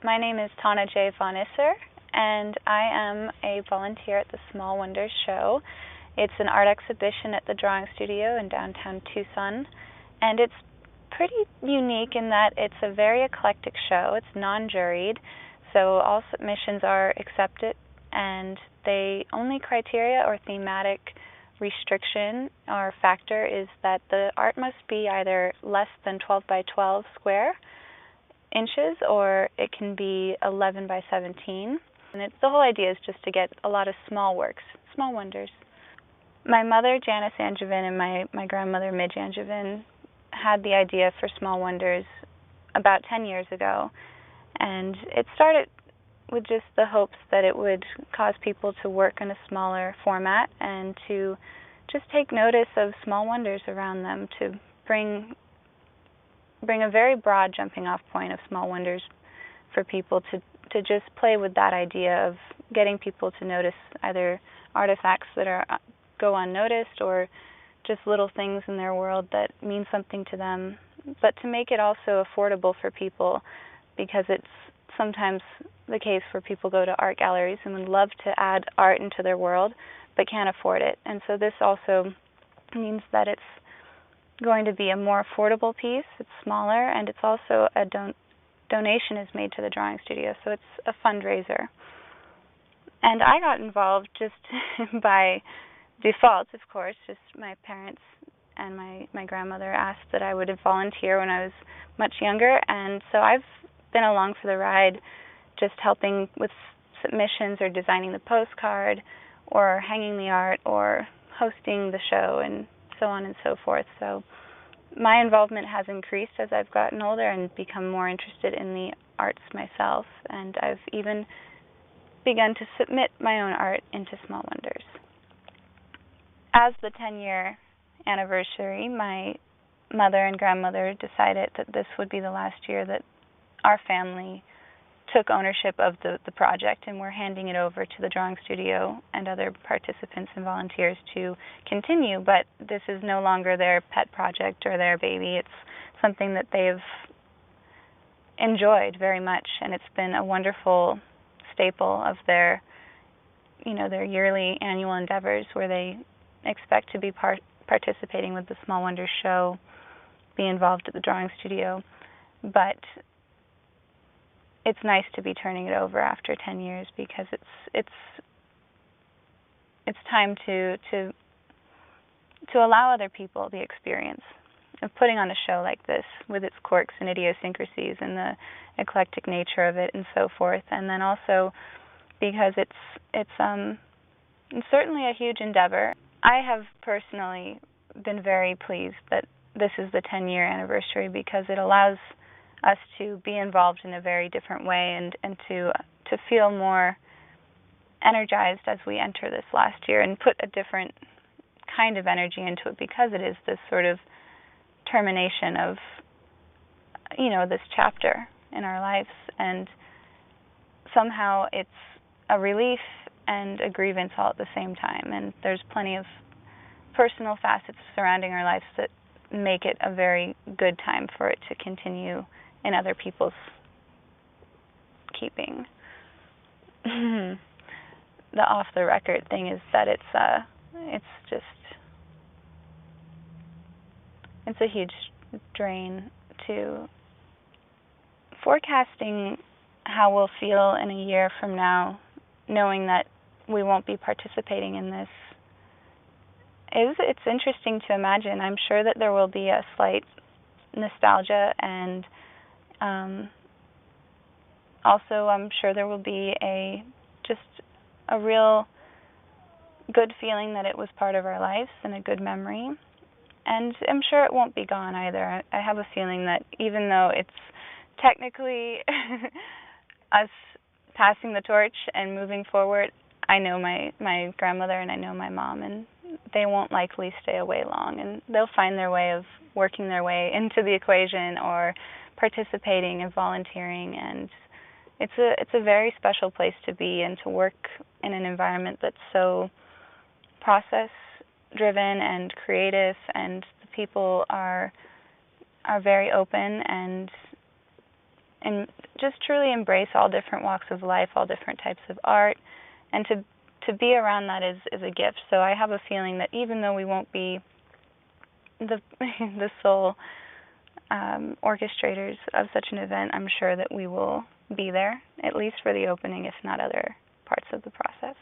My name is Tana von Isser, and I am a volunteer at the Small Wonders show. It's an art exhibition at the Drawing Studio in downtown Tucson, and it's pretty unique in that it's a very eclectic show. It's non-juried, so all submissions are accepted, and the only criteria or thematic restriction or factor is that the art must be either less than 12 by 12 square inches, or it can be 11 by 17. And the whole idea is just to get a lot of small works, small wonders. My mother, Janice Angevine, and my grandmother, Midge Angevine, had the idea for Small Wonders about 10 years ago. And it started with just the hopes that it would cause people to work in a smaller format and to just take notice of small wonders around them, to bring a very broad jumping off point of small wonders for people to just play with that idea of getting people to notice either artifacts that go unnoticed or just little things in their world that mean something to them, but to make it also affordable for people, because it's sometimes the case where people go to art galleries and would love to add art into their world but can't afford it. And so this also means that it's going to be a more affordable piece. It's smaller, and it's also a donation is made to the Drawing Studio, so it's a fundraiser. And I got involved just by default, of course. Just my parents and my grandmother asked that I would volunteer when I was much younger, and so I've been along for the ride, just helping with submissions or designing the postcard or hanging the art or hosting the show and so on and so forth. So my involvement has increased as I've gotten older and become more interested in the arts myself, and I've even begun to submit my own art into Small Wonders. As the 10-year anniversary, my mother and grandmother decided that this would be the last year that our family took ownership of the project, and we're handing it over to the Drawing Studio and other participants and volunteers to continue, but this is no longer their pet project or their baby. It's something that they've enjoyed very much, and it's been a wonderful staple of their yearly annual endeavors, where they expect to be participating with the Small Wonders show, be involved at the Drawing Studio, but it's nice to be turning it over after 10 years, because it's time to allow other people the experience of putting on a show like this with its quirks and idiosyncrasies and the eclectic nature of it and so forth. And then also because it's certainly a huge endeavor. I have personally been very pleased that this is the 10-year anniversary, because it allows us to be involved in a very different way and to feel more energized as we enter this last year and put a different kind of energy into it, because it is this sort of termination of this chapter in our lives, and somehow it's a relief and a grievance all at the same time. And there's plenty of personal facets surrounding our lives that make it a very good time for it to continue in other people's keeping. The off-the-record thing is that it's a huge drain to forecasting how we'll feel in a year from now, knowing that we won't be participating in this. It's interesting to imagine. I'm sure that there will be a slight nostalgia, and also I'm sure there will be a real good feeling that it was part of our lives and a good memory. And I'm sure it won't be gone either. I have a feeling that even though it's technically us passing the torch and moving forward, I know my grandmother and I know my mom, and they won't likely stay away long, and they'll find their way of working their way into the equation or participating and volunteering. And it's a very special place to be and to work in an environment that's so process driven and creative, and the people are very open and and just truly embrace all different walks of life, all different types of art, and to be around that is a gift. So I have a feeling that even though we won't be the the sole orchestrators of such an event, I'm sure that we will be there, at least for the opening, if not other parts of the process.